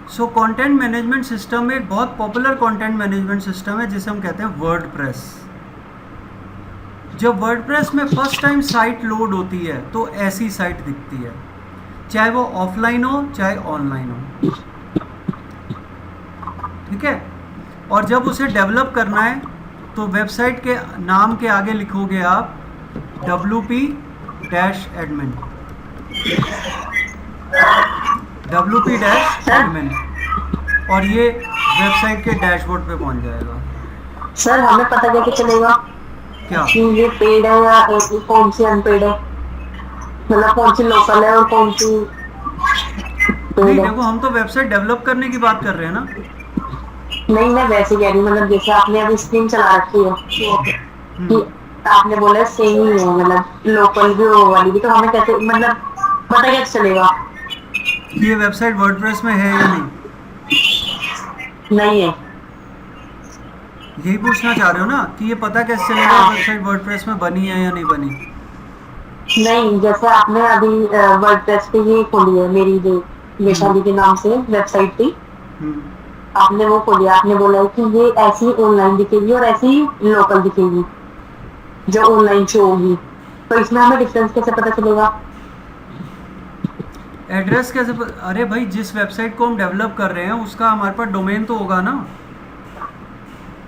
So content management system में एक बहुत पॉपुलर कंटेंट मैनेजमेंट सिस्टम है जिसे हम कहते हैं वर्डप्रेस। जब वर्डप्रेस में फर्स्ट टाइम साइट लोड होती है तो ऐसी साइट दिखती है, चाहे वो ऑफलाइन हो चाहे ऑनलाइन हो। ठीक है। और जब उसे डेवलप करना है तो वेबसाइट के नाम के आगे लिखोगे आप WP-admin, सर WP-admin, और ये वेबसाइट के डैशबोर्ड पे पहुंच जाएगा। सर हमें पता कैसे चलेगा क्या? कि ये पेड है या कौन सी अनपेड है, मतलब कौन सी लोकल है और कौन सी नहीं पेड है? देखो, हम तो वेबसाइट डेवलप करने की बात कर रहे हैं ना। नहीं, मैं वैसे कह रही हूँ, मतलब जैसे आपने अभी स्क्रीन चला रखी है कि हम्म। आपने बोला सेम ही है, मतलब लोकल भी हो वाली भी, तो हमें कैसे, मतलब पता कैसे चलेगा? कि ये वेबसाइट वर्डप्रेस में है या नहीं, नहीं है। यही पूछना चाह रहे हो ना, कि ये पता कैसे चलेगा ये हाँ, वेबसाइट वर्डप्रेस में बनी है या नहीं बनी। नहीं, जैसे आपने अभी वर्डप्रेस पे ये खोली है मेरी जो हम्म। वैशाली के नाम से वेबसाइट थी, हम्म। आपने वो खोली, आपने बोला है कि ये ऐसी ऑनलाइन दिखेगी और ऐसी लोकल दिखेगी जो ऑनलाइन शो होगी, तो इसमें हमें डिफरेंस कैसे पता चलेगा? एड्रेस कैसे अरे भाई, जिस वेबसाइट को हम डेवलप कर रहे हैं उसका हमारे पास डोमेन तो होगा ना।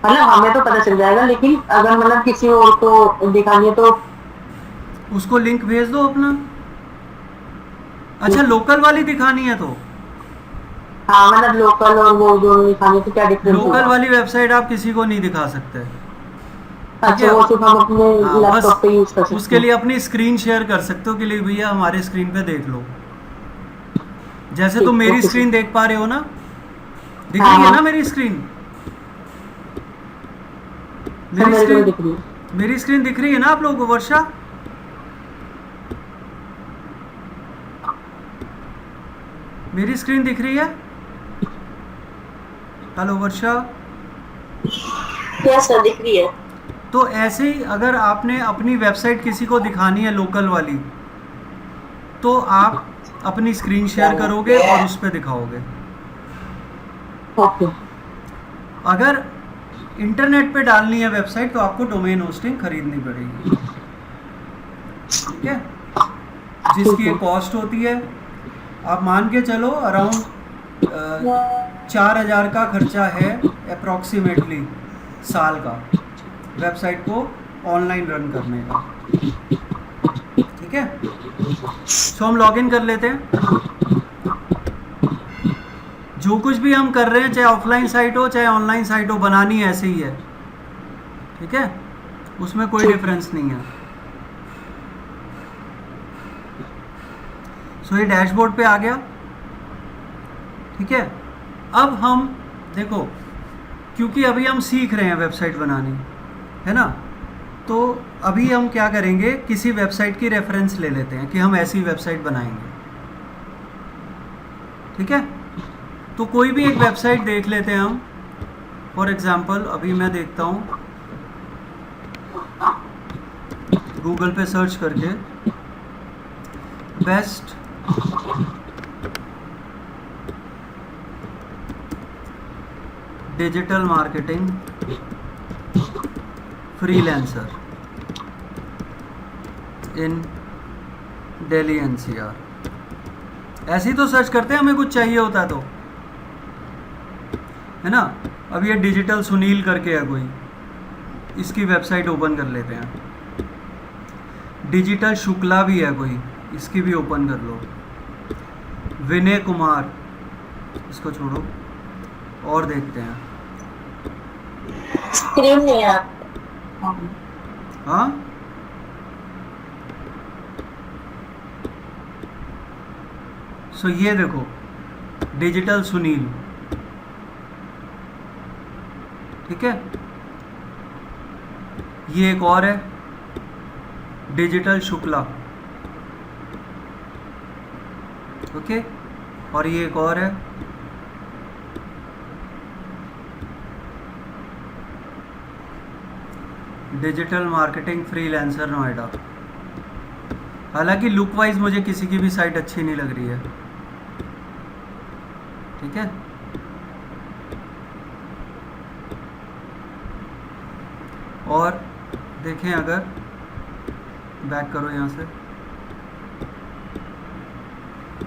मतलब हमें तो पता चल जाएगा, लेकिन अगर मतलब किसी और को दिखानी है तो? उसको लिंक भेज दो अपना। अच्छा, लोकल वाली दिखानी है तो हाँ, मतलब लोकल और वो दोनों दिखाने से क्या डिफरेंस लोकल होगा? वाली वेबसाइट आप किसी को नहीं दिखा सकते। ठीक अच्छा, है। वो सिर्फ हम अपने हाँ, बस लैपटॉप पे यूज कर सकते उसके हैं? लिए अपनी स्क्रीन शेयर कर सकते हो कि लिए भैया हमारे स्क्रीन पे देख लो। जैसे तुम ठीक, मेरी ओके सर। स्क्रीन देख पा रहे हो ना, दिख हाँ रही है हाँ, ना मेरी स्क्रीन। सर मेरी मेरे को भी स्क्रीन दिख रही है। मेरी स्क्रीन दिख रही है ना आप लोगों को, वर्षा? मेरी स्क्रीन दिख रही है? हेलो वर्षा। क्या सर, दिख रही है? तो ऐसे ही अगर आपने अपनी वेबसाइट किसी को दिखानी है लोकल वाली, तो आप अपनी स्क्रीन शेयर करोगे और उस पर दिखाओगे। ओके। अगर इंटरनेट पे डालनी है वेबसाइट तो आपको डोमेन होस्टिंग खरीदनी पड़ेगी। ठीक है। ठीक जिसकी है। एक कॉस्ट होती है, आप मान के चलो अराउंड 4,000 का खर्चा है अप्रॉक्सीमेटली साल का, वेबसाइट को ऑनलाइन रन करने का। ठीक है। सो हम लॉग इन कर लेते हैं। जो कुछ भी हम कर रहे हैं, चाहे ऑफलाइन साइट हो चाहे ऑनलाइन साइट हो, बनानी ऐसे ही है। ठीक है। उसमें कोई ठीक है। डिफरेंस नहीं है। सो ये डैशबोर्ड पे आ गया। ठीक है। अब हम देखो, क्योंकि अभी हम सीख रहे हैं वेबसाइट बनानी, है ना, तो अभी हम क्या करेंगे, किसी वेबसाइट की रेफरेंस ले लेते हैं कि हम ऐसी वेबसाइट बनाएंगे। ठीक है। तो कोई भी एक वेबसाइट देख लेते हैं हम। फॉर एग्जांपल अभी मैं देखता हूँ गूगल पे सर्च करके बेस्ट डिजिटल मार्केटिंग फ्रीलांसर इन दिल्ली NCR। ऐसे ही तो सर्च करते हैं, हमें कुछ चाहिए होता है तो, है ना। अब ये डिजिटल सुनील करके है कोई, इसकी वेबसाइट ओपन कर लेते हैं। डिजिटल शुक्ला भी है कोई, इसकी भी ओपन कर लो। विनय कुमार, इसको छोड़ो और देखते हैं। स्क्रीन नहीं है। हाँ, सो ये देखो डिजिटल सुनील। ठीक है। ये एक और है डिजिटल शुक्ला। ओके। और ये एक और है डिजिटल मार्केटिंग फ्रीलांसर नोएडा। हालांकि लुक वाइज मुझे किसी की भी साइट अच्छी नहीं लग रही है। ठीक है। और देखें, अगर बैक करो यहाँ से,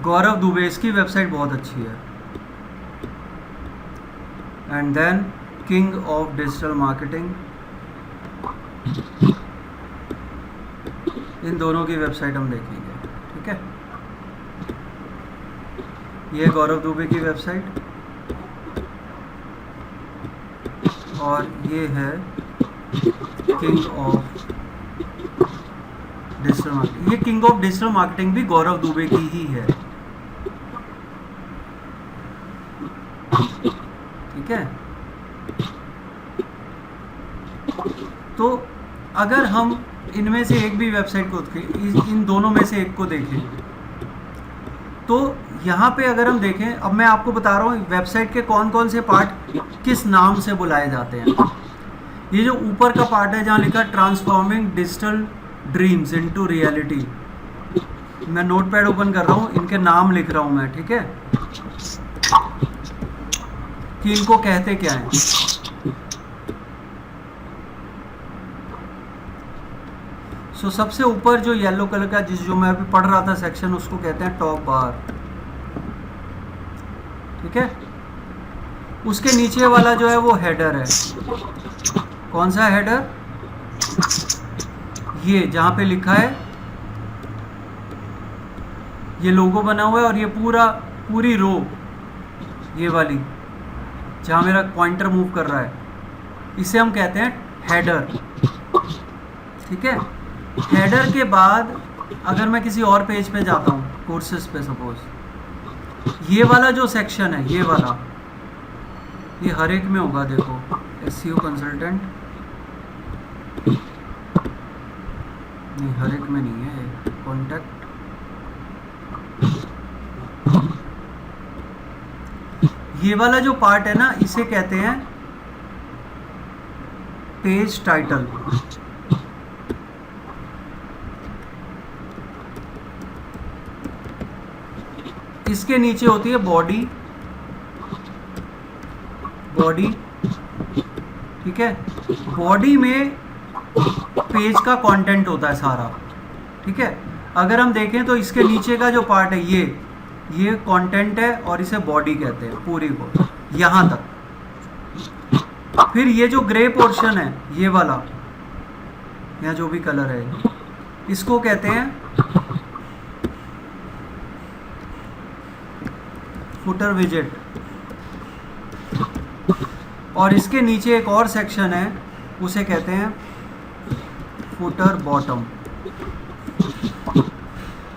गौरव दुबे, इसकी वेबसाइट बहुत अच्छी है। And then king of digital marketing, इन दोनों की वेबसाइट हम देखेंगे, ठीक है। ये गौरव दुबे की वेबसाइट और ये है किंग ऑफ डिजिटल मार्केटिंग। ये किंग ऑफ डिजिटल मार्केटिंग भी गौरव दुबे की ही है, ठीक है। तो अगर हम इनमें से एक भी वेबसाइट को, इन दोनों में से एक को देखें, तो यहाँ पे अगर हम देखें, अब मैं आपको बता रहा हूँ वेबसाइट के कौन कौन से पार्ट किस नाम से बुलाए जाते हैं। ये जो ऊपर का पार्ट है जहाँ लिखा transforming digital dreams into reality, मैं नोटपैड ओपन कर रहा हूँ, इनके नाम लिख रहा हूँ मैं, ठीक है, कि इनको कहते क्या है। सो सबसे ऊपर जो येलो कलर का, जो मैं अभी पढ़ रहा था सेक्शन, उसको कहते हैं टॉप बार, ठीक है। उसके नीचे वाला जो है वो हेडर है। कौन सा हेडर? ये जहां पे लिखा है, ये लोगो बना हुआ है, और ये पूरी रो, ये वाली जहां मेरा पॉइंटर मूव कर रहा है, इसे हम कहते हैं हेडर, ठीक है। हेडर के बाद अगर मैं किसी और पेज पे जाता हूँ, कोर्सेज पे सपोज, ये वाला जो सेक्शन है, ये वाला, ये हर एक में होगा, देखो, एसईओ कंसल्टेंट, नहीं हर एक में नहीं है, कॉन्टैक्ट, ये वाला जो पार्ट है ना, इसे कहते हैं पेज टाइटल। इसके नीचे होती है बॉडी, ठीक है। बॉडी में पेज का कंटेंट होता है सारा, ठीक है। अगर हम देखें तो इसके नीचे का जो पार्ट है, ये कंटेंट है, और इसे बॉडी कहते हैं पूरी को, यहाँ तक। फिर ये जो ग्रे पोर्शन है, ये वाला, यहाँ जो भी कलर है, इसको कहते हैं फुटर विजेट। और इसके नीचे एक और सेक्शन है, उसे कहते हैं फुटर बॉटम,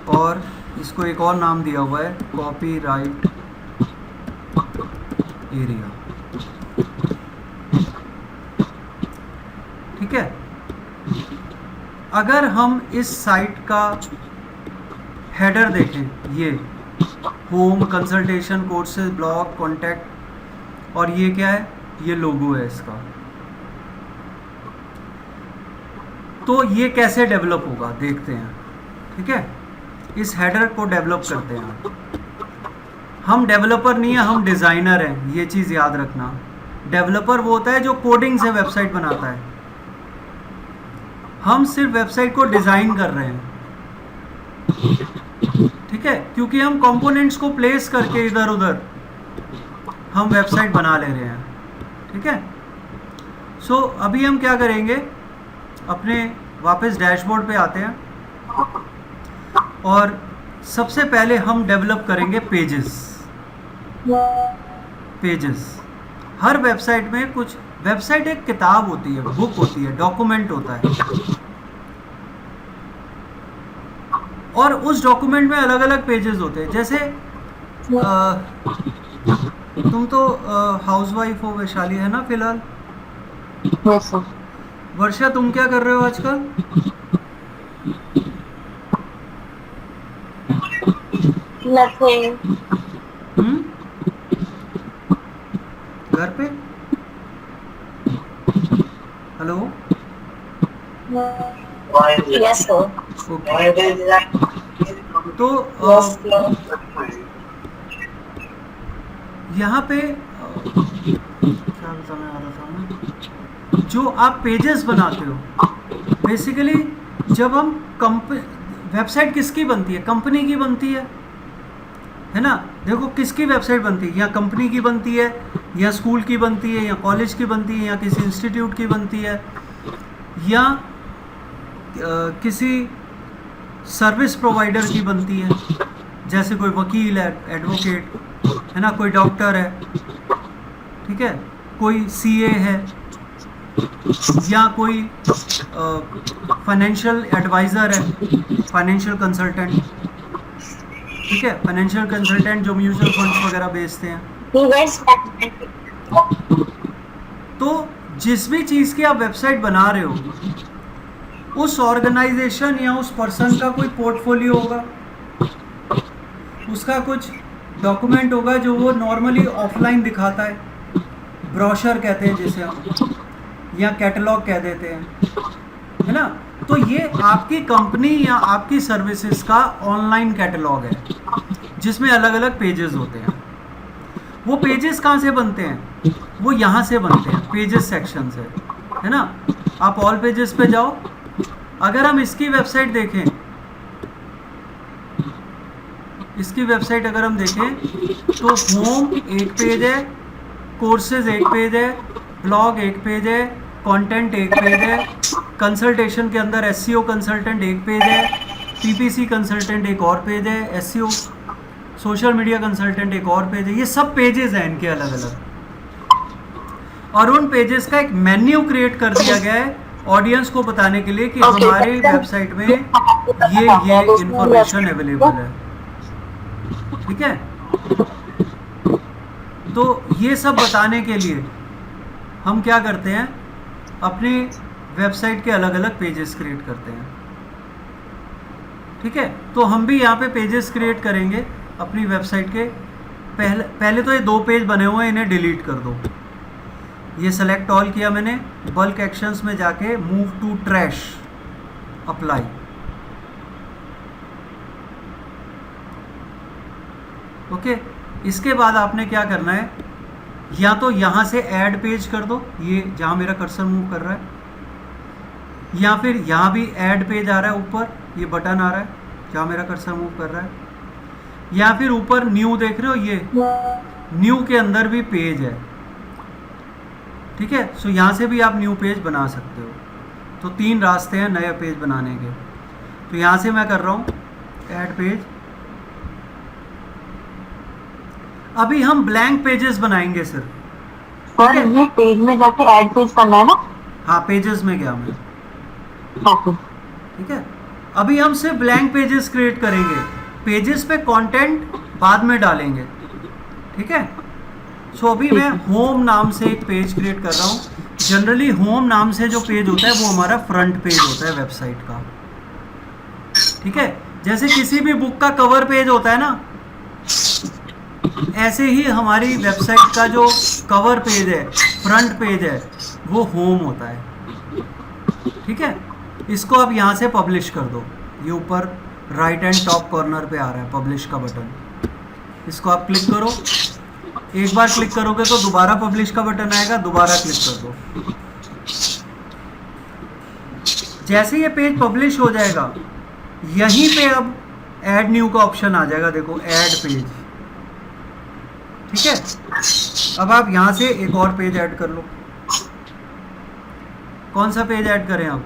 और इसको एक और नाम दिया हुआ है कॉपीराइट एरिया, ठीक है। अगर हम इस साइट का हेडर देखें, ये home, consultation, courses, blog, contact, और ये क्या है, ये लोगो है इसका। तो ये कैसे डेवलप होगा देखते हैं, ठीक है। इस हेडर को डेवलप करते हैं हम डेवलपर नहीं है, हम डिज़ाइनर हैं, ये चीज़ याद रखना। डेवलपर वो होता है जो कोडिंग से वेबसाइट बनाता है, हम सिर्फ वेबसाइट को डिज़ाइन कर रहे हैं, ठीक है, क्योंकि हम कंपोनेंट्स को प्लेस करके इधर उधर हम वेबसाइट बना ले रहे हैं, ठीक है। सो अभी हम क्या करेंगे, अपने वापस डैशबोर्ड पे आते हैं, और सबसे पहले हम डेवलप करेंगे पेजेस। हर वेबसाइट में कुछ, वेबसाइट एक किताब होती है, बुक होती है, डॉक्यूमेंट होता है, और उस डॉक्यूमेंट में अलग अलग पेजेस होते हैं। जैसे तुम तो हाउसवाइफ हो वैशाली, है ना फिलहाल? वर्षा, तुम क्या कर रहे हो आजकल? घर पे? हेलो? Yes, sir. तो यहाँ पे क्या बताने वाला था मैं, जो आप पेजेस बनाते हो बेसिकली, जब हम वेबसाइट किसकी बनती है, कंपनी की बनती है ना। देखो किसकी वेबसाइट बनती है, या कंपनी की बनती है, या स्कूल की बनती है, या कॉलेज की बनती है, या किसी इंस्टीट्यूट की बनती है, या किसी सर्विस प्रोवाइडर की बनती है, जैसे कोई वकील है, एडवोकेट है ना, कोई डॉक्टर है, ठीक है, कोई सीए है, या कोई फाइनेंशियल एडवाइज़र है, फाइनेंशियल कंसल्टेंट, ठीक है, फाइनेंशियल कंसल्टेंट जो म्यूचुअल फंड्स वगैरह बेचते हैं। तो जिस भी चीज़ की आप वेबसाइट बना रहे हो, उस ऑर्गेनाइजेशन या उस पर्सन का कोई पोर्टफोलियो होगा, उसका कुछ डॉक्यूमेंट होगा जो वो नॉर्मली ऑफलाइन दिखाता है, ब्रोशर कहते हैं जिसे हम, या कैटलॉग कह देते हैं, है ना। तो ये आपकी कंपनी या आपकी सर्विसेज का ऑनलाइन कैटलॉग है, जिसमें अलग अलग पेजेस होते हैं। वो पेजेस कहाँ से बनते हैं, वो यहाँ से बनते हैं, पेजेस सेक्शन से, है ना। आप ऑल पेजेस पे जाओ, अगर हम इसकी वेबसाइट देखें, इसकी वेबसाइट अगर हम देखें तो होम एक पेज है, कोर्सेज एक पेज है, ब्लॉग एक पेज है, कंटेंट एक पेज है, कंसल्टेशन के अंदर एसईओ कंसल्टेंट एक पेज है, पीपीसी कंसल्टेंट एक और पेज है, एसईओ सोशल मीडिया कंसल्टेंट एक और पेज है। ये सब पेजेस हैं इनके अलग अलग, और उन पेजेस का एक मेन्यू क्रिएट कर दिया गया है ऑडियंस को बताने के लिए कि हमारी वेबसाइट में ये इंफॉर्मेशन अवेलेबल है, ठीक है। तो ये सब बताने के लिए हम क्या करते हैं, अपनी वेबसाइट के अलग अलग पेजेस क्रिएट करते हैं, ठीक है। तो हम भी यहाँ पे पेजेस क्रिएट करेंगे अपनी वेबसाइट के। पहले तो ये 2 पेज बने हुए हैं, इन्हें डिलीट कर दो। ये सेलेक्ट ऑल किया मैंने, बल्क एक्शंस में जाके move to trash, apply. Okay, इसके बाद आपने क्या करना है, या तो यहाँ से ऐड पेज कर दो, ये जहाँ मेरा कर्सर मूव कर रहा है, या फिर यहाँ भी ऐड पेज आ रहा है, ऊपर ये बटन आ रहा है जहाँ मेरा कर्सर मूव कर रहा है, या फिर ऊपर न्यू देख रहे हो, ये न्यू के अंदर भी पेज है, ठीक है। सो यहाँ से भी आप न्यू पेज बना सकते हो। तो 3 रास्ते हैं नया पेज बनाने के। तो यहाँ से मैं कर रहा हूँ ऐड पेज। अभी हम ब्लैंक पेजेस बनाएंगे सर। सर ये पेज में जाके ऐड पेज करना है ना? हाँ, पेजेस में गया मैं, ओके, ठीक है। अभी हम सिर्फ ब्लैंक पेजेस क्रिएट करेंगे, पेजेस पे कंटेंट बाद में डालेंगे, ठीक है। सो अभी मैं होम नाम से एक पेज क्रिएट कर रहा हूँ। जनरली होम नाम से जो पेज होता है वो हमारा फ्रंट पेज होता है वेबसाइट का, ठीक है। जैसे किसी भी बुक का कवर पेज होता है ना, ऐसे ही हमारी वेबसाइट का जो कवर पेज है, फ्रंट पेज है, वो होम होता है, ठीक है। इसको आप यहाँ से पब्लिश कर दो। ये ऊपर राइट हैंड टॉप कॉर्नर पे आ रहा है पब्लिश का बटन, इसको आप क्लिक करो। एक बार क्लिक करोगे तो दोबारा पब्लिश का बटन आएगा, दोबारा क्लिक कर दो। जैसे ये पेज पब्लिश हो जाएगा, यहीं पे अब ऐड न्यू का ऑप्शन आ जाएगा, देखो ऐड पेज, ठीक है। अब आप यहाँ से एक और पेज ऐड कर लो। कौन सा पेज ऐड करें आप?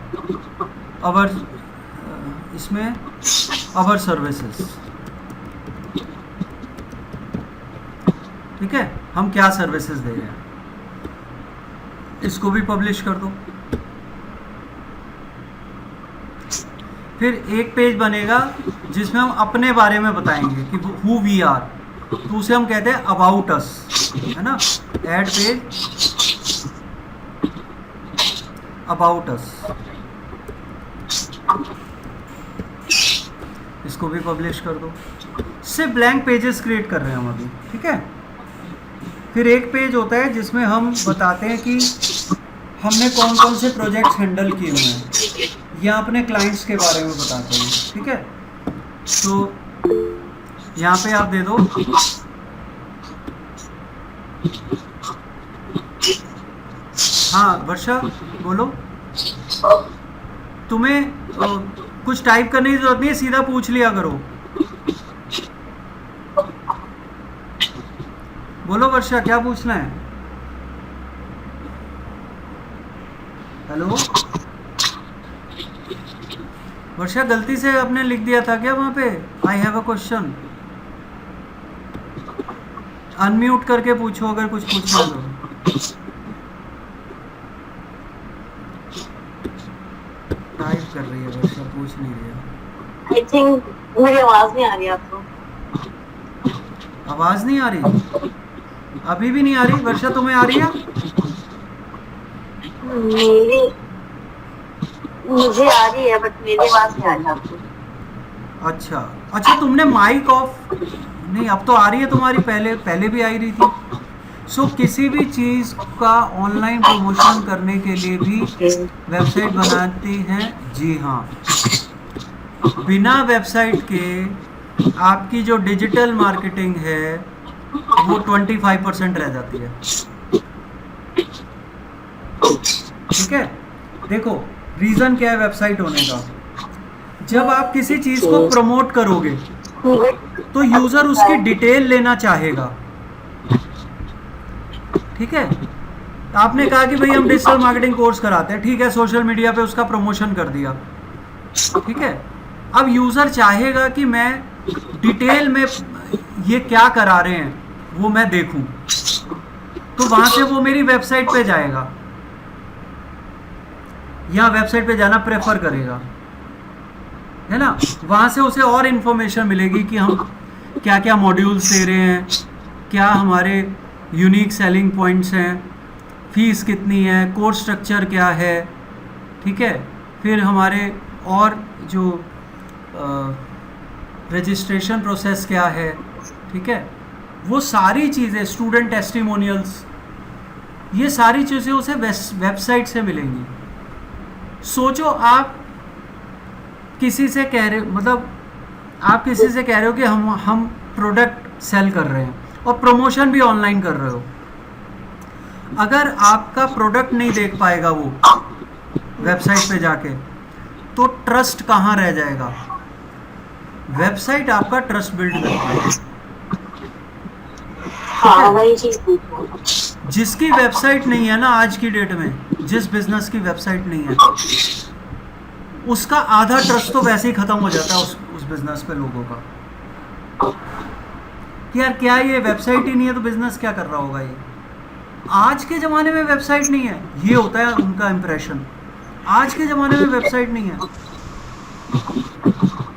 अवर, इसमें अवर सर्विसेज, ठीक है। हम क्या सर्विसेज दे रहे हैं, इसको भी पब्लिश कर दो। फिर एक पेज बनेगा जिसमें हम अपने बारे में बताएंगे कि हु वी आर, तो उसे हम कहते हैं अबाउट अस, है ना। ऐड पेज अबाउट अस, इसको भी पब्लिश कर दो। सिर्फ ब्लैंक पेजेस क्रिएट कर रहे हैं हम अभी, ठीक है। फिर एक पेज होता है जिसमें हम बताते हैं कि हमने कौन कौन से प्रोजेक्ट्स हैंडल किए हुए हैं, या अपने क्लाइंट्स के बारे में बताते हैं, ठीक है। तो यहाँ पे आप दे दो हाँ वर्षा, बोलो। तुम्हें कुछ टाइप करने की जरूरत नहीं है, सीधा पूछ लिया करो। बोलो वर्षा, क्या पूछना है? हेलो वर्षा, गलती से आपने लिख दिया था क्या वहाँ पे, I have a question? Unmute करके पूछो अगर कुछ पूछना है तो। टाइप कर रही है वर्षा, पूछ नहीं रही है। आई थिंक मेरी आवाज नहीं आ रही आपको। आवाज़ नहीं आ रही? अभी भी नहीं आ रही वर्षा, तुम्हें आ रही है? मेरी मुझे आ रही है बट मेरी आवाज नहीं आ रही आपको। अच्छा अच्छा, तुमने माइक ऑफ नहीं, अब तो आ रही है तुम्हारी, पहले पहले भी आई रही थी। किसी भी चीज़ का ऑनलाइन प्रमोशन करने के लिए भी ओके। वेबसाइट बनाती हैं, जी हाँ। बिना वेबसाइट के आपकी जो डिजिटल मार्केटिंग है वो 25% रह जाती है। ठीक है, देखो रीज़न क्या है वेबसाइट होने का। जब आप किसी चीज़ को प्रमोट करोगे तो यूज़र उसकी डिटेल लेना चाहेगा। ठीक है, आपने कहा कि भाई हम डिजिटल मार्केटिंग कोर्स कराते हैं, ठीक है, सोशल मीडिया पे उसका प्रमोशन कर दिया। ठीक है, अब यूज़र चाहेगा कि मैं डिटेल में ये क्या करा रहे हैं वो मैं देखूं, तो वहाँ से वो मेरी वेबसाइट पे जाएगा या वेबसाइट पे जाना प्रेफर करेगा, है ना। वहाँ से उसे और इन्फॉर्मेशन मिलेगी कि हम क्या क्या मॉड्यूल्स दे रहे हैं, क्या हमारे यूनिक सेलिंग पॉइंट्स हैं, फीस कितनी है, कोर्स स्ट्रक्चर क्या है। ठीक है, फिर हमारे और जो रजिस्ट्रेशन प्रोसेस क्या है। ठीक है, वो सारी चीज़ें, स्टूडेंट टेस्टिमोनियल्स, ये सारी चीज़ें उसे वेबसाइट से मिलेंगी। सोचो आप किसी से कह रहे, मतलब आप किसी से कह रहे हो कि हम प्रोडक्ट सेल कर रहे हैं और प्रमोशन भी ऑनलाइन कर रहे हो। अगर आपका प्रोडक्ट नहीं देख पाएगा वो वेबसाइट पे जाके, तो ट्रस्ट कहाँ रह जाएगा? वेबसाइट आपका ट्रस्ट बिल्ड करती है। हाँ वही चीज। जिसकी वेबसाइट नहीं है ना आज की डेट में, जिस बिजनेस की वेबसाइट नहीं है, उसका आधा ट्रस्ट तो वैसे ही खत्म हो जाता है उस बिजनेस पे लोगों का, कि यार क्या ये वेबसाइट ही नहीं है तो बिजनेस क्या कर रहा होगा ये। आज के ज़माने में वेबसाइट नहीं है, ये होता है उनका इम्प्रेशन। आज के ज़माने में वेबसाइट नहीं है।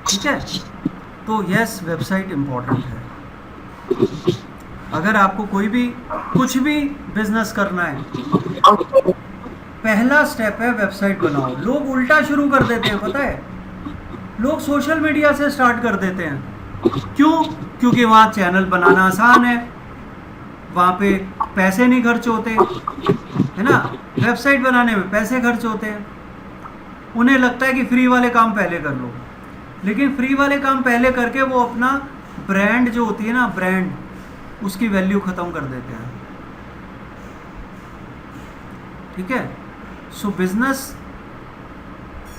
ठीक है, तो यस, वेबसाइट इम्पॉर्टेंट है। अगर आपको कोई भी कुछ भी बिजनेस करना है, पहला स्टेप है वेबसाइट बनाओ। लोग उल्टा शुरू कर देते हैं, पता है, लोग सोशल मीडिया से स्टार्ट कर देते हैं। क्यों? क्योंकि वहाँ चैनल बनाना आसान है, वहाँ पे पैसे नहीं खर्च होते, है ना। वेबसाइट बनाने में पैसे खर्च होते हैं। उन्हें लगता है कि फ्री वाले काम पहले कर लो, लेकिन फ्री वाले काम पहले करके वो अपना ब्रांड जो होती है ना, ब्रांड, उसकी वैल्यू ख़त्म कर देते हैं। ठीक है, सो बिजनेस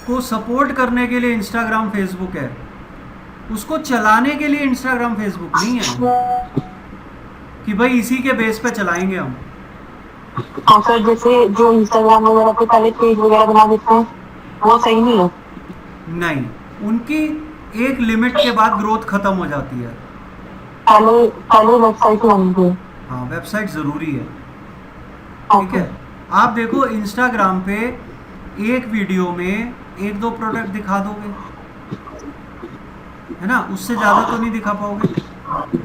को सपोर्ट करने के लिए इंस्टाग्राम फेसबुक है, उसको चलाने के लिए इंस्टाग्राम फेसबुक नहीं है कि भाई इसी के बेस पे चलाएंगे हम। हाँ सर, जैसे जो इंस्टाग्राम वगैरह पे पहले पेज वगैरह बना देते हैं वो सही नहीं है। नहीं, उनकी एक लिमिट के बाद ग्रोथ खत्म हो जाती है। पहले पहले वेबसाइट होंगी। हाँ, वेबसाइट ज़रूरी है। ठीक है, आप देखो इंस्टाग्राम पे एक वीडियो में एक दो प्रोडक्ट दिखा दोगे, है ना, उससे ज़्यादा तो नहीं दिखा पाओगे।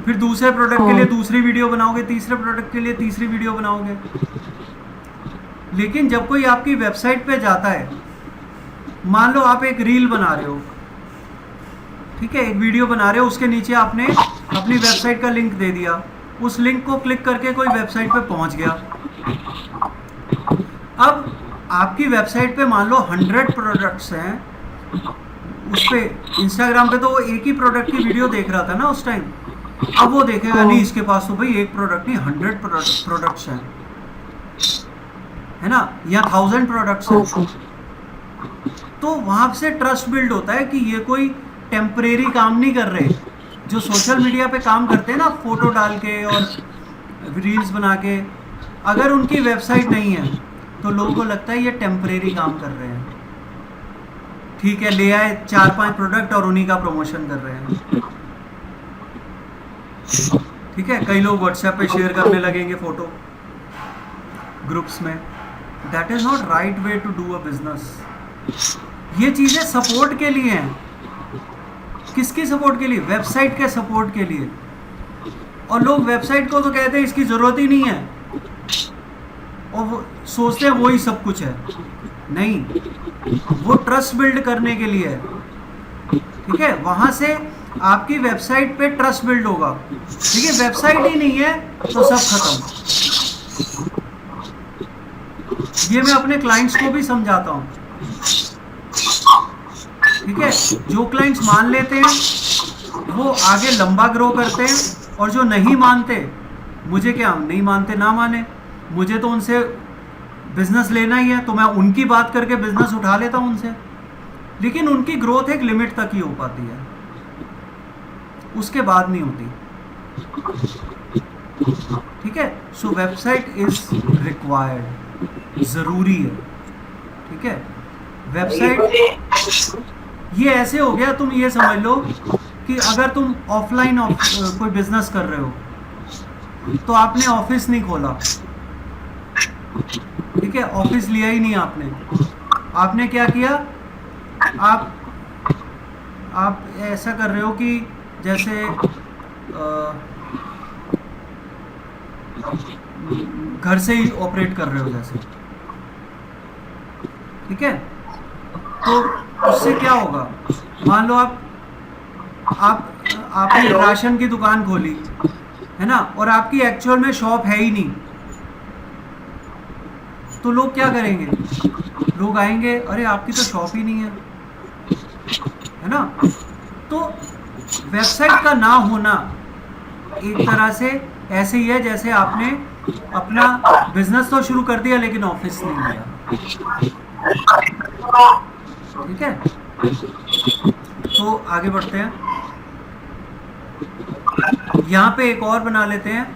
फिर दूसरे प्रोडक्ट के लिए दूसरी वीडियो बनाओगे, तीसरे प्रोडक्ट के लिए तीसरी वीडियो बनाओगे। लेकिन जब कोई आपकी वेबसाइट पे जाता है, मान लो आप एक रील बना रहे हो, ठीक है, एक वीडियो बना रहे हो, उसके नीचे आपने अपनी वेबसाइट का लिंक दे दिया, उस लिंक को क्लिक करके कोई वेबसाइट पे पहुंच गया। अब आपकी वेबसाइट पे मान लो 100 प्रोडक्ट्स हैं, उस पर इंस्टाग्राम पे तो वो एक ही प्रोडक्ट की वीडियो देख रहा था ना उस टाइम, अब वो देखेगा नहीं इसके पास तो भाई एक प्रोडक्ट नहीं 100 प्रोडक्ट्स हैं, है ना, या 1000 प्रोडक्ट्स हाँ हैं। सर। तो वहां से ट्रस्ट बिल्ड होता है कि ये कोई टेम्परेरी काम नहीं कर रहे। जो सोशल मीडिया पे काम करते हैं ना फोटो डाल के और रील्स बना के, अगर उनकी वेबसाइट नहीं है तो लोगों को लगता है ये टेम्परेरी काम कर रहे हैं। ठीक है, ले आए 4-5 प्रोडक्ट और उन्हीं का प्रमोशन कर रहे हैं। ठीक है, कई लोग व्हाट्सएप पे शेयर करने लगेंगे फोटो ग्रुप्स में। That is not right way to do a business. ये चीजें सपोर्ट के लिए हैं। किसकी सपोर्ट के लिए? वेबसाइट के सपोर्ट के लिए। और लोग वेबसाइट को तो कहते हैं इसकी जरूरत ही नहीं है, और वो सोचते हैं वो ही सब कुछ है। नहीं, वो ट्रस्ट बिल्ड करने के लिए है। ठीक है, वहां से आपकी वेबसाइट पे ट्रस्ट बिल्ड होगा। ठीक है, वेबसाइट ही नहीं है तो सब खत्म। ये मैं अपने क्लाइंट्स को भी समझाता हूँ। ठीक है, जो क्लाइंट्स मान लेते हैं वो आगे लंबा ग्रो करते हैं, और जो नहीं मानते, मुझे क्या, नहीं मानते ना माने, मुझे तो उनसे बिजनेस लेना ही है, तो मैं उनकी बात करके बिजनेस उठा लेता हूं उनसे। लेकिन उनकी ग्रोथ एक लिमिट तक ही हो पाती है, उसके बाद नहीं होती। ठीक है, सो वेबसाइट इज रिक्वायर्ड, जरूरी है। ठीक है, वेबसाइट ये ऐसे हो गया, तुम ये समझ लो कि अगर तुम ऑफलाइन कोई बिजनेस कर रहे हो तो आपने ऑफिस नहीं खोला। ठीक है, ऑफिस लिया ही नहीं आपने। आपने क्या किया, आप ऐसा कर रहे हो कि जैसे घर से ही ऑपरेट कर रहे हो जैसे। ठीक है, तो उससे क्या होगा, मान लो आपने राशन की दुकान खोली, है ना, और आपकी एक्चुअल में शॉप है ही नहीं, तो लोग क्या करेंगे? लोग आएंगे, अरे आपकी तो शॉप ही नहीं है ना। तो वेबसाइट का ना होना एक तरह से ऐसे ही है जैसे आपने अपना बिजनेस तो शुरू कर दिया लेकिन ऑफिस नहीं लिया। ठीक है, तो आगे बढ़ते हैं। यहाँ पे एक और बना लेते हैं,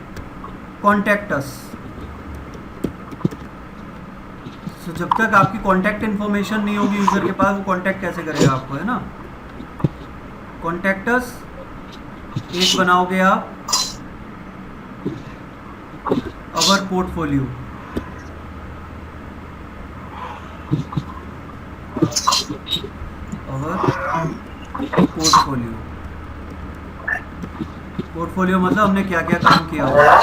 कॉन्टैक्ट अस। तो जब तक आपकी कॉन्टैक्ट इन्फॉर्मेशन नहीं होगी यूजर के पास, वो कॉन्टैक्ट कैसे करेगा आपको, है ना। कॉन्टैक्ट अस एक बनाओगे आप, अवर पोर्टफोलियो। पोर्टफोलियो मतलब हमने क्या क्या काम किया होगा।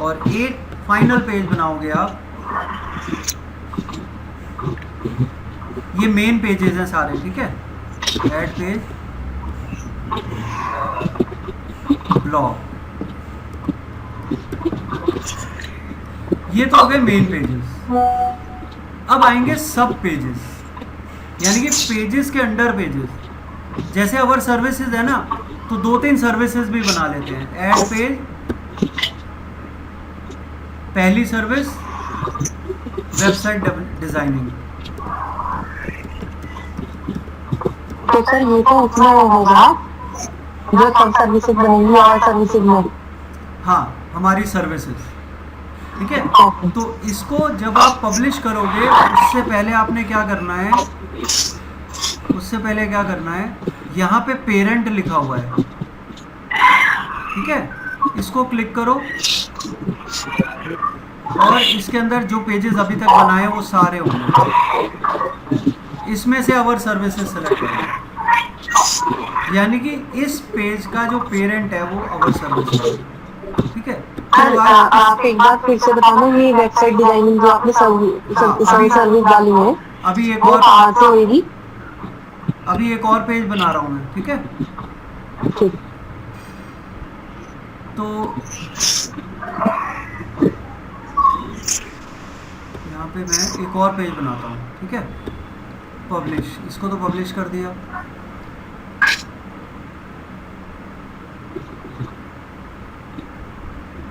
और एक फाइनल पेज बनाओगे आप, ये मेन पेजेस हैं सारे। ठीक है, ऐड पेज, ब्लॉग, ये तो हो गए मेन पेजेस। अब आएंगे सब पेजेस, यानी कि पेजेस के अंडर पेजेस। जैसे अवर सर्विसेज है ना, तो 2-3 सर्विसेज भी बना लेते हैं। ऐड पेज, पहली सर्विस वेबसाइट डिजाइनिंग। तो सर ये तो उतना होगा जो सब सर्विसेज बनेंगी और सर्विसेज में। हाँ, हमारी सर्विसेज। ठीक है, तो इसको जब आप पब्लिश करोगे उससे पहले आपने क्या करना है, यहाँ पे पेरेंट लिखा हुआ है। ठीक है, इसको क्लिक करो और इसके अंदर जो पेजेस अभी तक बनाए वो सारे होंगे। इसमें से अवर सर्विसेज सेलेक्ट करो, यानी कि इस पेज का जो पेरेंट है वो अवर सर्विसेज है। ठीक है, आप एक बार फिर से बताना, ये वेबसाइट डिजाइनिंग जो आपने सर्विस डाली है, अभी एक वो और कहाँ से होगी? अभी एक और पेज बना रहा हूँ मैं। ठीक है, ठीक। तो यहाँ पे मैं एक और पेज बनाता हूँ। ठीक है, पब्लिश, इसको तो पब्लिश कर दिया।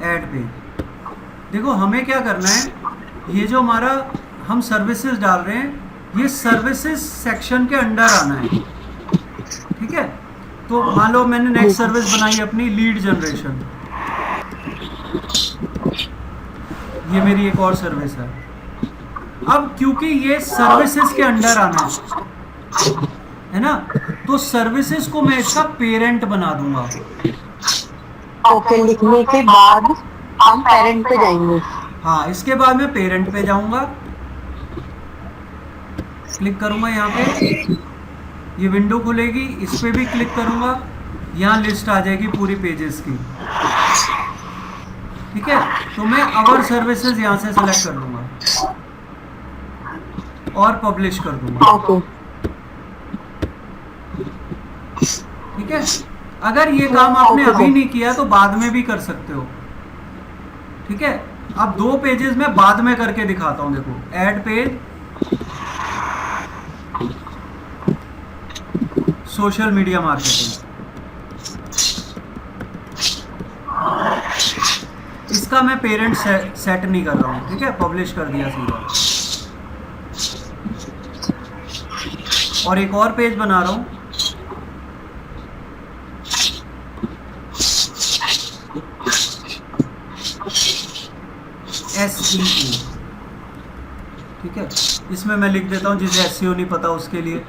Add page. देखो हमें क्या करना है, ये जो हमारा हम सर्विसेज डाल रहे हैं, ये सर्विसेज सेक्शन के अंडर आना है। ठीक है, तो मान लो मैंने नेक्स्ट सर्विस बनाई अपनी लीड जनरेशन, ये मेरी एक और सर्विस है। अब क्योंकि ये सर्विसेज के अंडर आना है ना, तो सर्विसेज को मैं इसका पेरेंट बना दूंगा। ओके, लिखने के बाद हम पेरेंट पे जाएंगे। हाँ, इसके बाद मैं पेरेंट पे जाऊंगा, क्लिक करूंगा यहाँ पे, ये विंडो खुलेगी, इस पे भी क्लिक करूंगा, यहाँ लिस्ट आ जाएगी पूरी पेजेस की। ठीक है, तो मैं अवर सर्विसेज यहाँ से सेलेक्ट कर लूंगा और पब्लिश कर दूंगा। ओके, ठीक है, अगर ये काम आपने अभी नहीं किया तो बाद में भी कर सकते हो। ठीक है, अब 2 पेजेस मैं बाद में करके दिखाता हूं। देखो, add page, social media marketing, इसका मैं पेरेंट सेट नहीं कर रहा हूं। ठीक है, पब्लिश कर दिया सीधा, और एक और पेज बना रहा हूं, SEO। ठीक है, इसमें मैं लिख देता हूं, जिसे SEO नहीं पता उसके लिए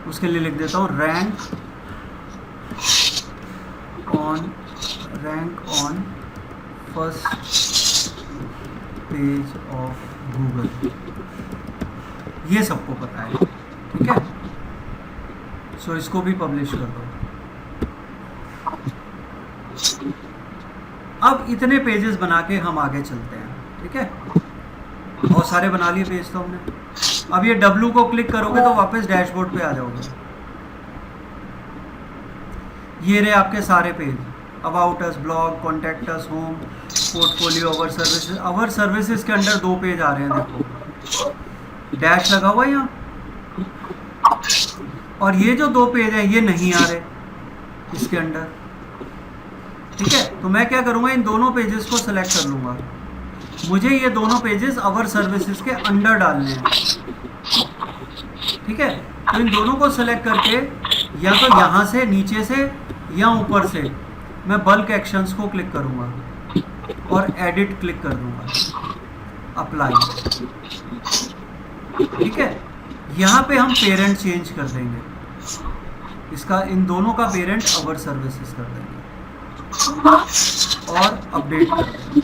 उसके लिए लिख देता हूं rank on first page of Google, ये सबको पता है। ठीक है, सो इसको भी पब्लिश कर दो। अब इतने पेजेस बना के हम आगे चलते हैं। ठीक है, बहुत सारे बना लिए पेज तो हमने। अब ये W को क्लिक करोगे तो वापस डैशबोर्ड पे आ जाओगे। ये रहे आपके सारे page, about us, blog, contact us, home, portfolio, our services. Our services के अंडर 2 पेज आ रहे हैं, देखो डैश लगा हुआ है यहाँ, और ये जो 2 पेज हैं ये नहीं आ रहे इसके अंडर। ठीक है, तो मैं क्या करूँगा, इन दोनों पेजेस को सेलेक्ट कर लूँगा। मुझे ये दोनों पेजेस अवर सर्विसेज के अंडर डालने हैं। ठीक है, तो इन दोनों को सेलेक्ट करके या तो यहाँ से, नीचे से या ऊपर से मैं बल्क एक्शंस को क्लिक करूँगा और एडिट क्लिक कर दूँगा, अप्लाई। ठीक है, यहाँ पे हम पेरेंट चेंज कर देंगे, इसका इन दोनों का पेरेंट अवर सर्विसेज कर देंगे और अपडेट कर देंगे।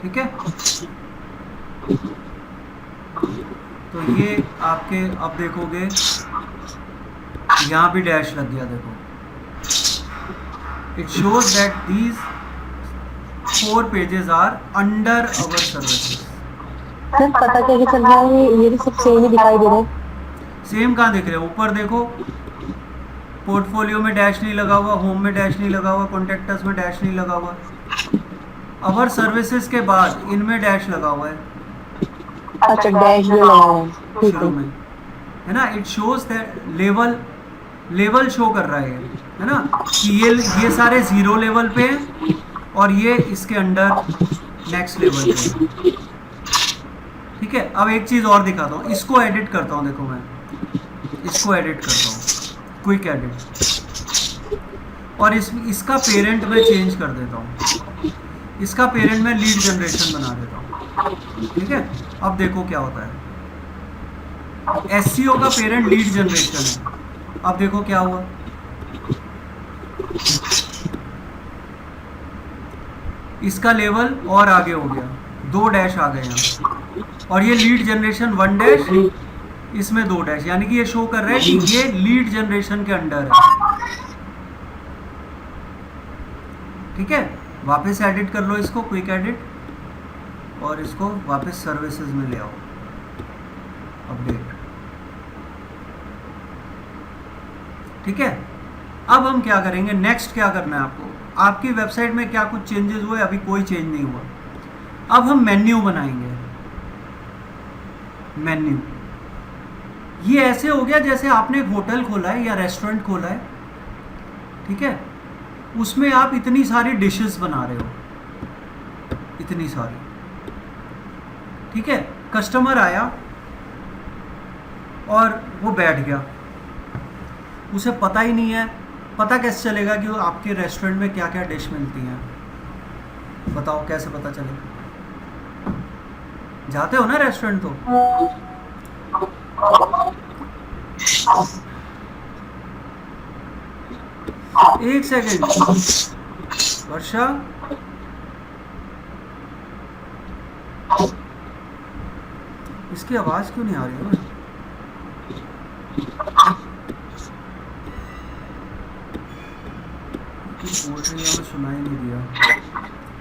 ठीक है, तो ये आपके, अब देखोगे यहाँ भी डैश लग गया। देखो, it shows that these 4 pages are under our services. Sir पता कैसे चल रहा है, ये भी सब सेम ही दिखाई दे रहा है। सेम कहाँ दिख रहे हैं? ऊपर देखो, पोर्टफोलियो में डैश नहीं लगा हुआ, होम में डैश नहीं लगा हुआ, कॉन्टैक्टस में डैश नहीं लगा हुआ, अवर सर्विसेज के बाद इनमें डैश लगा हुआ है। अच्छा, डैश भी लगा हुआ है, ठीक शुरू है। में है ना, it shows that level show कर रहा है ना, कि ये सारे 0 लेवल पे हैं और ये इसके अंडर नेक्स्ट लेवल पे है। ठीक है, अब एक चीज़ और दिखाता हूँ, इसको एडिट करता हूँ। देखो, मैं इसको एडिट करता हूँ, क्विक एडिट, और इसका पेरेंट मैं चेंज कर देता हूँ। इसका पेरेंट मैं लीड जनरेशन बना देता हूँ। ठीक है, अब देखो क्या होता है, SEO का पेरेंट लीड जनरेशन है। अब देखो क्या हुआ, इसका लेवल और आगे हो गया, 2 डैश आ गए यहाँ, और ये लीड जनरेशन 1 डैश, इसमें 2 डैश, यानी कि ये शो कर रहा है कि ये लीड जनरेशन के अंडर है। ठीक है, वापस एडिट कर लो इसको, क्विक एडिट, और इसको वापस सर्विसेज में ले आओ, अपडेट। ठीक है, अब हम क्या करेंगे, नेक्स्ट क्या करना है आपको, आपकी वेबसाइट में क्या कुछ चेंजेस हुए? अभी कोई चेंज नहीं हुआ। अब हम मेन्यू बनाएंगे। मेन्यू, ये ऐसे हो गया जैसे आपने एक होटल खोला है या रेस्टोरेंट खोला है, ठीक है, उसमें आप इतनी सारी डिशेस बना रहे हो, इतनी सारी, ठीक है। कस्टमर आया और वो बैठ गया, उसे पता ही नहीं है, पता कैसे चलेगा कि वो आपके रेस्टोरेंट में क्या क्या डिश मिलती हैं? बताओ कैसे पता चलेगा? जाते हो ना रेस्टोरेंट तो? एक सेकेंड वर्षा, इसकी आवाज क्यों नहीं आ रही है? कुछ बोल रही है, हमें सुनाई नहीं दिया।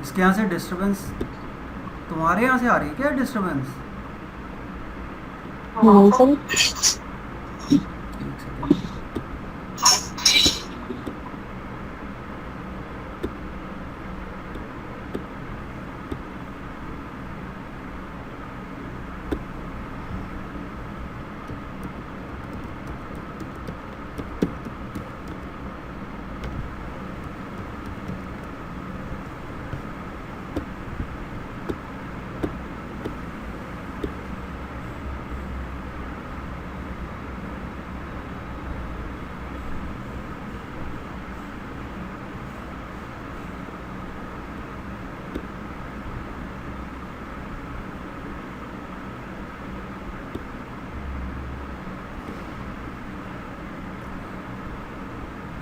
इसके यहाँ से डिस्टरबेंस, तुम्हारे यहाँ से आ रही है क्या डिस्टरबेंस? नहीं सर। एक सेकेंड,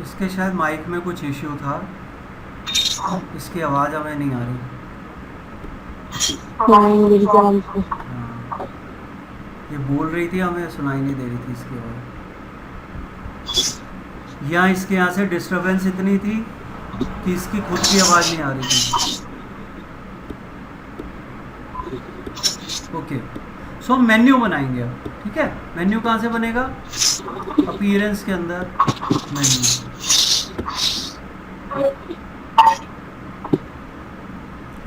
इसके शायद माइक में कुछ इश्यू था, इसकी आवाज़ हमें नहीं आ रही। नहीं मेरी जान से। हाँ, ये बोल रही थी, हमें सुनाई नहीं दे रही थी इसकी आवाज़। यहाँ इसके यहाँ से डिस्टरबेंस इतनी थी कि इसकी खुद की आवाज़ नहीं आ रही थी। ओके, सो मेन्यू बनाएंगे अब, ठीक है। मेन्यू कहाँ से बनेगा? अपीयरेंस के अंदर मेन्यू,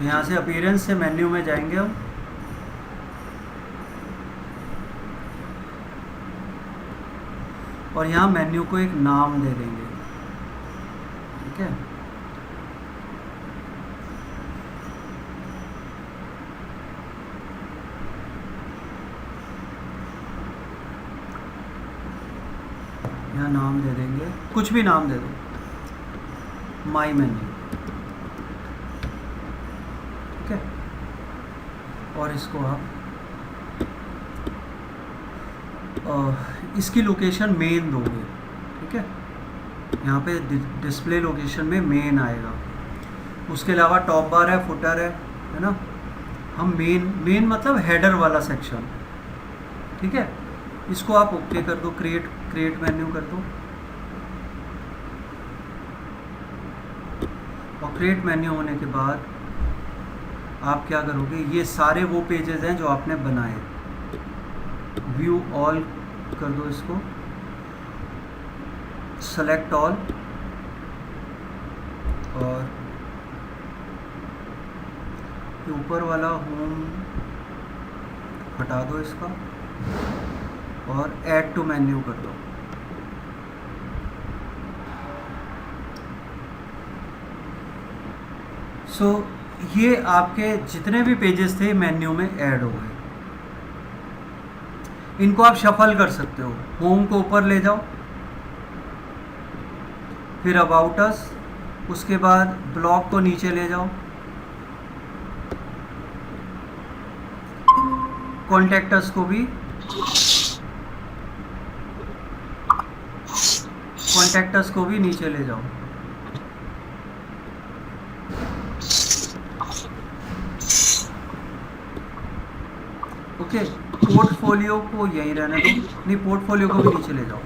यहाँ से अपीयरेंस से मेन्यू में जाएंगे हम, और यहाँ मेन्यू को एक नाम दे देंगे, ठीक है। यहाँ नाम दे देंगे, कुछ भी नाम दे दो, माई मेन्यू, ठीक है। और इसको आप इसकी लोकेशन मेन दोगे, ठीक है। यहाँ पे डिस्प्ले लोकेशन में मेन आएगा। उसके अलावा टॉप बार है, फुटर है ना। हम मेन मतलब हेडर वाला सेक्शन, ठीक है। इसको आप ओके कर दो, क्रिएट मेन्यू कर दो, और क्रिएट मेन्यू होने के बाद आप क्या करोगे, ये सारे वो पेजेस हैं जो आपने बनाए, व्यू ऑल कर दो, इसको सेलेक्ट ऑल, और ये ऊपर वाला होम हटा दो इसका, और ऐड टू मेन्यू कर दो। सो ये आपके जितने भी पेजेस थे मेन्यू में ऐड हो गए। इनको आप शफल कर सकते हो, होम को ऊपर ले जाओ, फिर अबाउट अस, उसके बाद ब्लॉग को नीचे ले जाओ, कॉन्टैक्ट अस को भी, कॉन्टैक्ट अस को भी नीचे ले जाओ। ओके, पोर्टफोलियो को यहीं रहने दो, नहीं पोर्टफोलियो को भी नीचे ले जाओ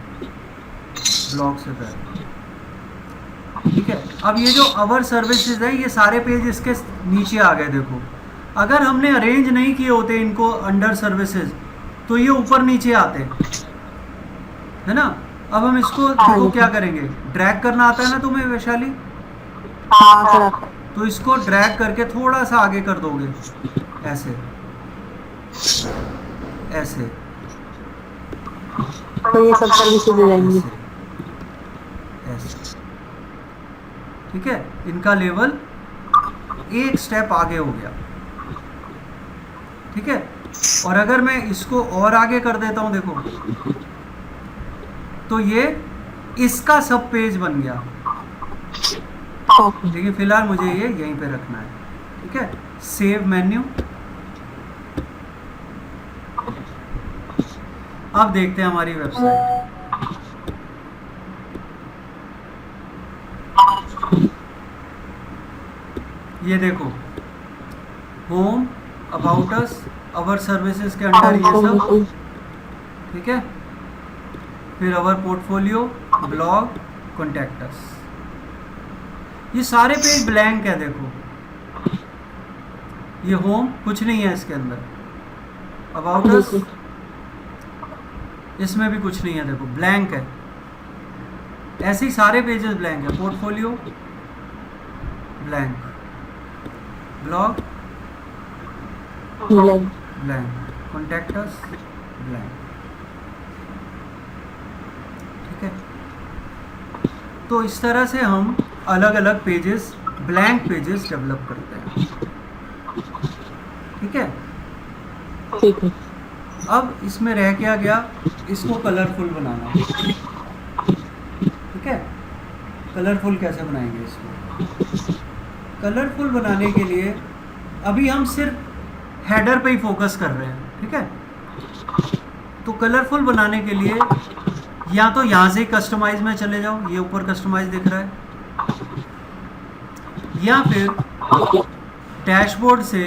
ब्लॉग से पहले, ठीक है। अब ये जो अवर सर्विसेज हैं, ये सारे पेज इसके नीचे आ गए। देखो, अगर हमने अरेंज नहीं किए होते इनको अंडर सर्विसेज, तो ये ऊपर नीचे आते, है ना। अब हम इसको देखो क्या करेंगे, ड्रैग करना आता है ना तुम्हें वैशाली? हाँ सर। तो इसको ड्रैग करके थोड़ा सा आगे कर दोगे, ऐसे ऐसे, आपको ये सब सर्विसेज हो जाएंगी। ऐसे ऐसे, ठीक है, इनका लेवल एक स्टेप आगे हो गया, ठीक है। और अगर मैं इसको और आगे कर देता हूं, देखो, तो ये इसका सब पेज बन गया, ओके। लेकिन फिलहाल मुझे ये यहीं पे रखना है, ठीक है। सेव मेन्यू, अब देखते हैं हमारी वेबसाइट। ये देखो, home, about us, our services के अंडर ये सब, ठीक है। फिर अवर पोर्टफोलियो, ब्लॉग, कॉन्टैक्ट अस, ये सारे पेज ब्लैंक है। देखो, ये होम, कुछ नहीं है इसके अंदर। अबाउट अस, इसमें भी कुछ नहीं है, देखो ब्लैंक है। ऐसे ही सारे पेजेस ब्लैंक है। Portfolio blank, blog blank, contact us blank, ठीक है। तो इस तरह से हम अलग अलग पेजेस, ब्लैंक पेजेस डेवलप करते हैं, ठीक है। ठीक है। अब इसमें रह क्या गया, इसको कलरफुल बनाना, ठीक है। कलरफुल कैसे बनाएंगे इसको? कलरफुल बनाने के लिए अभी हम सिर्फ हेडर पे ही फोकस कर रहे हैं, ठीक है। तो कलरफुल बनाने के लिए या तो यहाँ से कस्टमाइज में चले जाओ, ये ऊपर कस्टमाइज दिख रहा है, या फिर डैशबोर्ड से,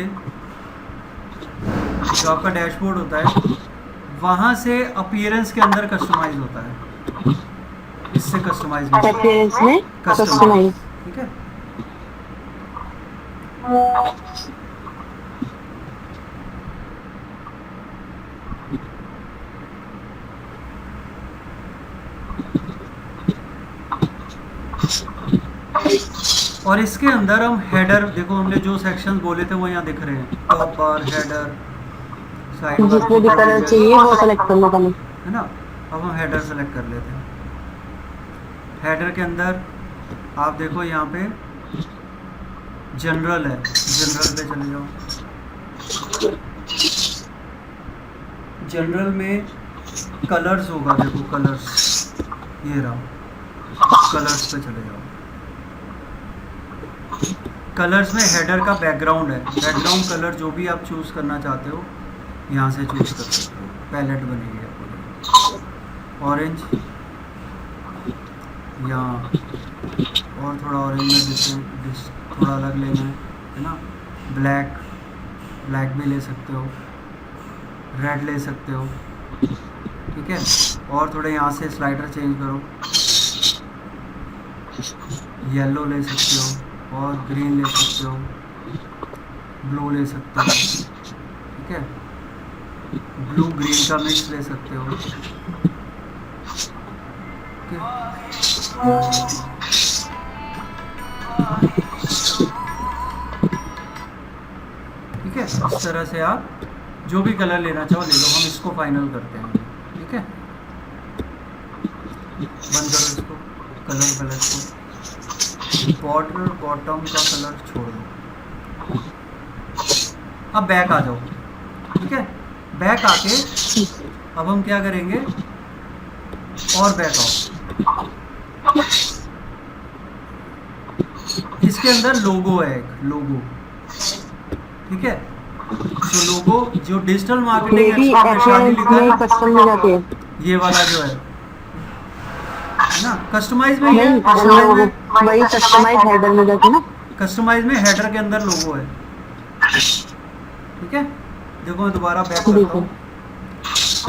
जो आपका डैशबोर्ड होता है, वहाँ से अपीयरेंस के अंदर कस्टमाइज होता है, इससे कस्टमाइज में अपीयरेंस में कस्टमाइज, ठीक है। और इसके अंदर हम हेडर, देखो हमने जो सेक्शन बोले थे वो यहाँ दिख रहे हैं, टॉप बार, हेडर, साइड बार, जिसमें भी कलर चाहिए वो सेलेक्ट करना पहले, है ना। अब हम हेडर सेलेक्ट कर लेते हैं। हेडर के अंदर आप देखो यहाँ पे जनरल है, जनरल पे चले जाओ। जनरल में कलर्स होगा, देखो कलर्स, ये रहा, कलर्स पे चले जाओ। कलर्स में हेडर का बैकग्राउंड है, बैकग्राउंड कलर जो भी आप चूज़ करना चाहते हो यहाँ से चूज़ कर सकते हो, पैलेट बनेगी आपको। ऑरेंज, यहाँ और थोड़ा ऑरेंज में डिफरेंट, थोड़ा अलग लेना है ना। ब्लैक, ब्लैक भी ले सकते हो, रेड ले सकते हो, ठीक है। और थोड़े यहाँ से स्लाइडर चेंज करो, येलो ले सकते हो, और ग्रीन ले सकते हो, ब्लू ले सकते हो, ठीक है। ब्लू ग्रीन का मिक्स ले सकते हो, ठीक है। इस तरह से आप जो भी कलर लेना चाहो ले लो। हम इसको फाइनल करते हैं, ठीक है। बंद करो इसको, कलर पैलेट को, बॉर्डर बॉटम का कलर छोड़ दो। अब बैक आ जाओ, ठीक है। बैक आके अब हम क्या करेंगे, और बैक आओ, इसके अंदर लोगो है, एक लोगो, ठीक है। तो लोगो जो डिजिटल मार्केटिंग एक्सपर्ट शादी लिखा है, कस्टम में जाके ये वाला जो है ना, कस्टमाइज में नहीं, कस्टमाइज में, वही कस्टमाइज हेडर में जाके ना, कस्टमाइज में हेडर के अंदर लोगो है, ठीक है। देखो मैं दोबारा बैक करता हूँ।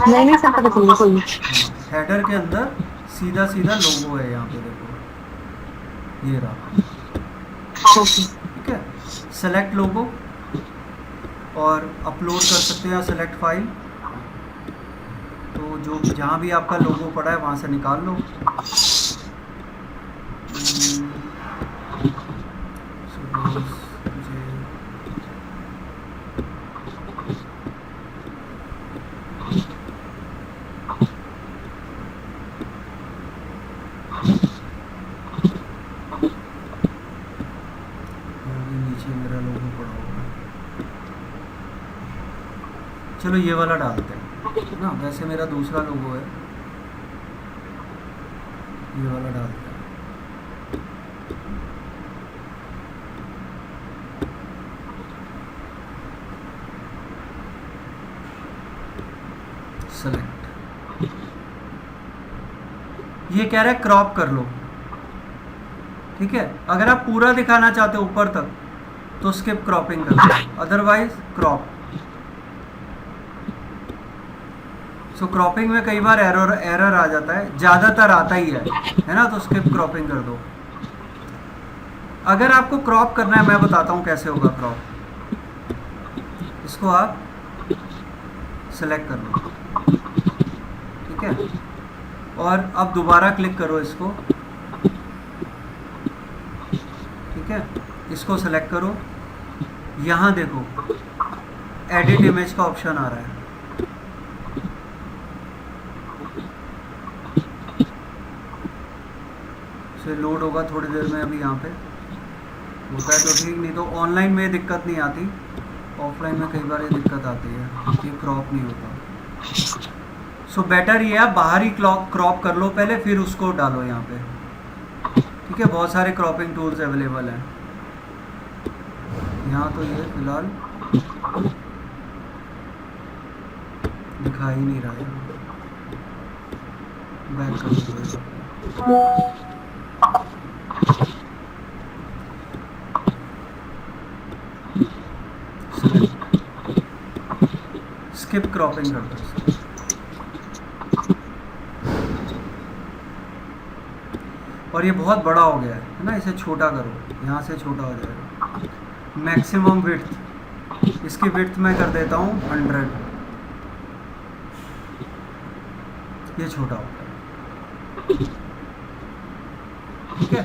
नहीं सब पता चल गया, कोई नहीं। हेडर के अंदर सीधा सीधा लोगो है, यहाँ पे देखो, ये रहा, ठीक है। सेलेक्ट लोगो और अपलोड कर सकते हैं, सेलेक्ट फाइल। तो जो जहाँ भी आपका लोगो पड़ा है वहाँ से निकाल लो। चलो ये वाला डालते हैं ना, वैसे मेरा दूसरा लोगो है, ये वाला डालते हैं। सेलेक्ट, ये कह रहा है क्रॉप कर लो, ठीक है। अगर आप पूरा दिखाना चाहते हो ऊपर तक तो स्किप क्रॉपिंग कर लो, अदरवाइज क्रॉप। सो क्रॉपिंग में कई बार एरर आ जाता है, ज़्यादातर आता ही है ना, तो स्किप क्रॉपिंग कर दो। अगर आपको क्रॉप करना है, मैं बताता हूँ कैसे होगा क्रॉप। इसको आप सेलेक्ट कर लो, ठीक है, और अब दोबारा क्लिक करो इसको, ठीक है। इसको सेलेक्ट करो, यहाँ देखो एडिट इमेज का ऑप्शन आ रहा है, से लोड होगा थोड़ी देर में। अभी यहाँ पे होता है तो ठीक, नहीं तो ऑनलाइन में दिक्कत नहीं आती, ऑफलाइन में कई बार ये दिक्कत आती है, ये क्रॉप नहीं होता। सो बेटर ये आप बाहर ही क्रॉप कर लो पहले, फिर उसको डालो यहाँ पे, ठीक है। बहुत सारे क्रॉपिंग टूल्स अवेलेबल हैं यहाँ, तो ये फिलहाल दिखा ही नहीं रहा है, बैक कर दो। स्किप क्रॉपिंग कर दो, और ये बहुत बड़ा हो गया है ना, इसे छोटा करो, यहाँ से छोटा हो जाएगा। मैक्सिमम विड्थ, इसकी विड्थ मैं कर देता हूँ 100, ये छोटा हो गया, ठीक है।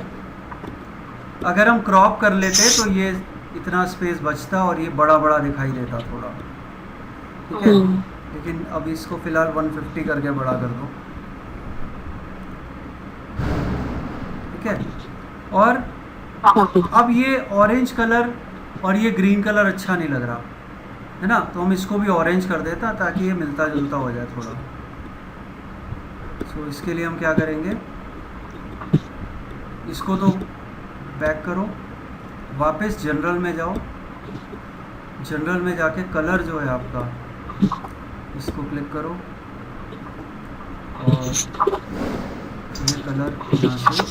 अगर हम क्रॉप कर लेते तो ये इतना स्पेस बचता और ये बड़ा बड़ा दिखाई देता थोड़ा, ठीक है। लेकिन अब इसको फिलहाल 150 करके बड़ा कर दो, ठीक है। और अब ये ऑरेंज कलर और ये ग्रीन कलर अच्छा नहीं लग रहा है ना, तो हम इसको भी ऑरेंज कर देता ताकि ये मिलता जुलता हो जाए थोड़ा। सो इसके लिए हम क्या करेंगे, इसको तो बैक करो, वापस जनरल में जाओ, जनरल में जाके कलर जो है आपका इसको क्लिक करो, और ये कलर यहाँ से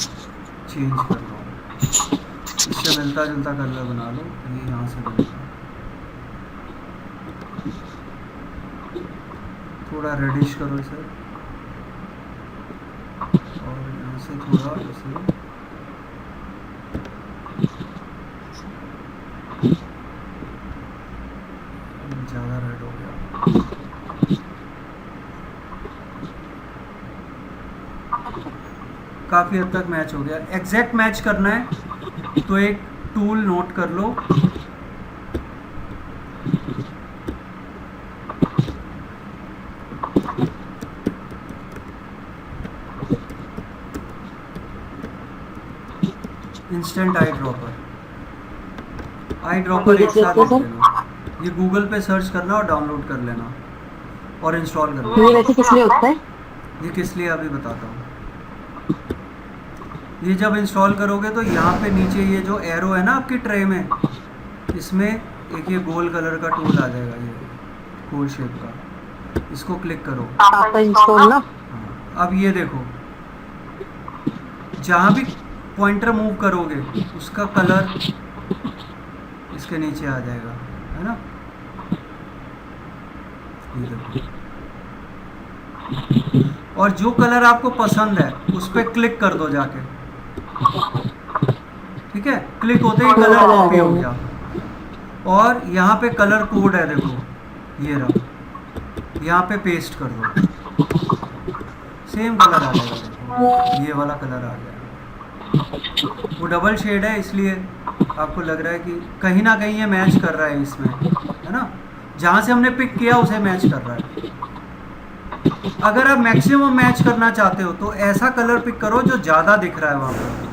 चेंज कर लो, इससे मिलता जुलता कलर बना लो, ये यहाँ से बनेगा। थोड़ा रेडिश करो इसे, और यहाँ से थोड़ा इसे ज़्यादा रेड हो गया, काफ़ी हद तक मैच हो गया। एग्जैक्ट मैच करना है तो एक टूल नोट कर लो, instant eye dropper. Eye dropper एक साथ देख लेना, ये गूगल पे सर्च करना और डाउनलोड कर लेना और इंस्टॉल कर लेना। ये वैसे किस लिए होता है? ये किस लिए अभी बताता हूँ। ये जब इंस्टॉल करोगे तो यहाँ पे नीचे ये जो एरो है ना आपकी ट्रे में, इसमें एक ये गोल कलर का टूल आ जाएगा, ये गोल शेप का, इसको क्लिक करो। आपका इंस्टॉल ना, अब ये देखो, जहाँ भी पॉइंटर मूव करोगे उसका कलर इसके नीचे आ जाएगा, है ना। ये देखो, और जो कलर आपको पसंद है उस पर क्लिक कर दो जाके, ठीक है। क्लिक होते ही कलर कॉपी हो गया, और यहाँ पे कलर कोड है, देखो ये रहा, यहाँ पे पेस्ट कर दो, सेम कलर आ जाएगा, देखो ये वाला कलर आ गया। वो डबल शेड है इसलिए आपको लग रहा है कि कहीं ना कहीं ये मैच कर रहा है इसमें, है ना, जहाँ से हमने पिक किया उसे मैच कर रहा है। अगर आप मैक्सिमम मैच करना चाहते हो तो ऐसा कलर पिक करो जो ज़्यादा दिख रहा है वहाँ पर।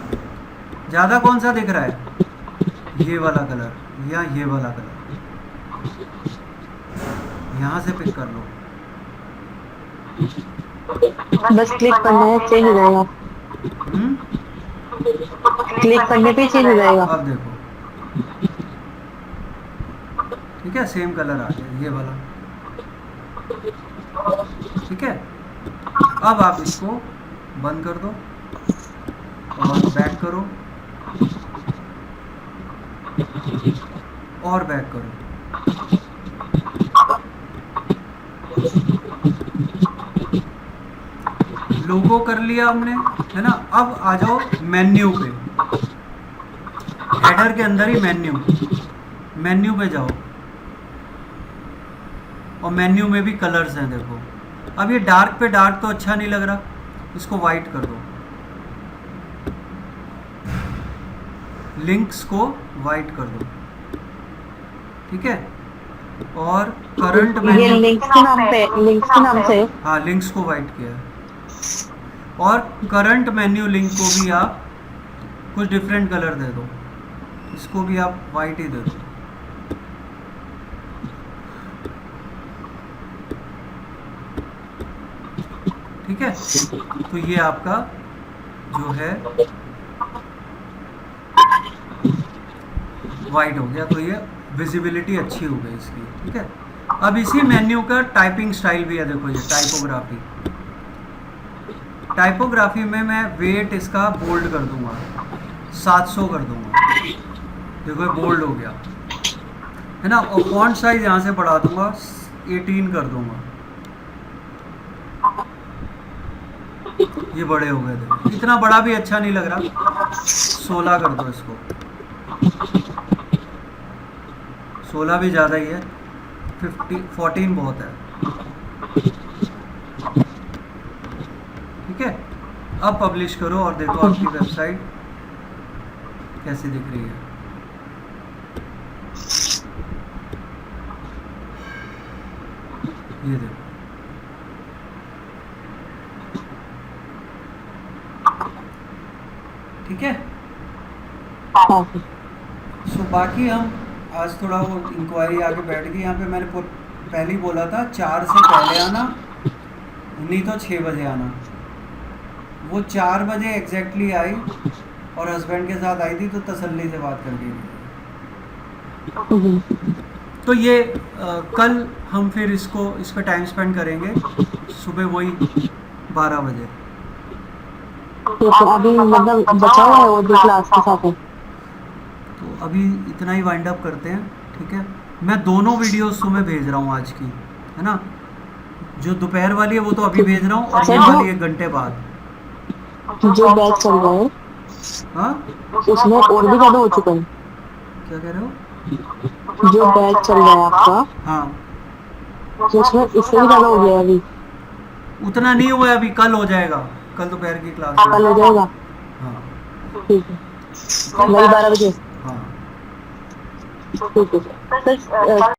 ज़्यादा कौन सा दिख रहा है, ये वाला कलर या ये वाला कलर, यहाँ से पिक कर लो। बस क्लिक करना है, चेंज हो जाएगा। हम्म, क्लिक करने पे चेंज हो जाएगा। अब देखो, ठीक है, सेम कलर आ गया ये वाला। ठीक है, अब आप इसको बंद कर दो और बैक करो और बैक करो। लोगो कर लिया हमने, है ना। अब आ जाओ मेन्यू पे, हेडर के अंदर ही मेन्यू पे जाओ और मेन्यू में भी कलर्स हैं देखो। अब ये डार्क पे डार्क तो अच्छा नहीं लग रहा, इसको वाइट कर दो, लिंक्स को वाइट कर दो। ठीक है, और करंट ये मेन्यू, लिंक्स के नाम से हाँ लिंक्स को वाइट किया है। और करंट मेन्यू लिंक को भी आप कुछ डिफरेंट कलर दे दो, इसको भी आप वाइट ही दे दो। ठीक है, तो ये आपका जो है वाइट हो गया, तो ये विजिबिलिटी अच्छी हो गई इसकी। ठीक है, अब इसी मेन्यू का टाइपिंग स्टाइल भी है, देखो ये टाइपोग्राफी में मैं वेट इसका बोल्ड कर दूंगा, 700 कर दूंगा। देखो ये बोल्ड हो गया, है ना। और फॉन्ट साइज यहाँ से बढ़ा दूंगा, 18 कर दूंगा, ये बड़े हो गए। देखो इतना बड़ा भी अच्छा नहीं लग रहा, 16 कर दो इसको, 16 भी ज़्यादा ही है, 14 बहुत है। ठीक है, अब पब्लिश करो और देखो आपकी वेबसाइट कैसी दिख रही है। ये देखो, ठीक है। सो बाकी हम आज थोड़ा वो इंक्वायरी आके बैठ गई यहाँ पे। मैंने पहले ही बोला था 4 से पहले आना, नहीं तो 6 बजे आना। वो 4 बजे एग्जैक्टली आई और हस्बैंड के साथ आई थी, तो तसल्ली से बात कर गई। तो ये कल हम फिर इस पर टाइम स्पेंड करेंगे, सुबह वही 12 बजे। तो अभी मतलब बचा हुआ है वो भी क्लास के साथ है। तो अभी इतना ही वाइंड अप करते हैं। ठीक है, मैं दोनों वीडियोस तुम्हें भेज रहा हूँ आज की, है ना। जो दोपहर वाली है वो तो अभी भेज रहा हूँ, और ये वाली 1 घंटे बाद। जो बैच चल रहा है हाँ, उसमें और भी ज्यादा हो चुका है। क्या कह रहे हो? जो बैच चल रहा है आपका, हाँ, उसमें इससे भी ज्यादा हो गया अभी। उतना नहीं हुआ है अभी, कल हो जाएगा, कल दोपहर की क्लास कल हो जाएगा। हाँ ठीक है, वही 12 बजे। हाँ। ठीक है सर।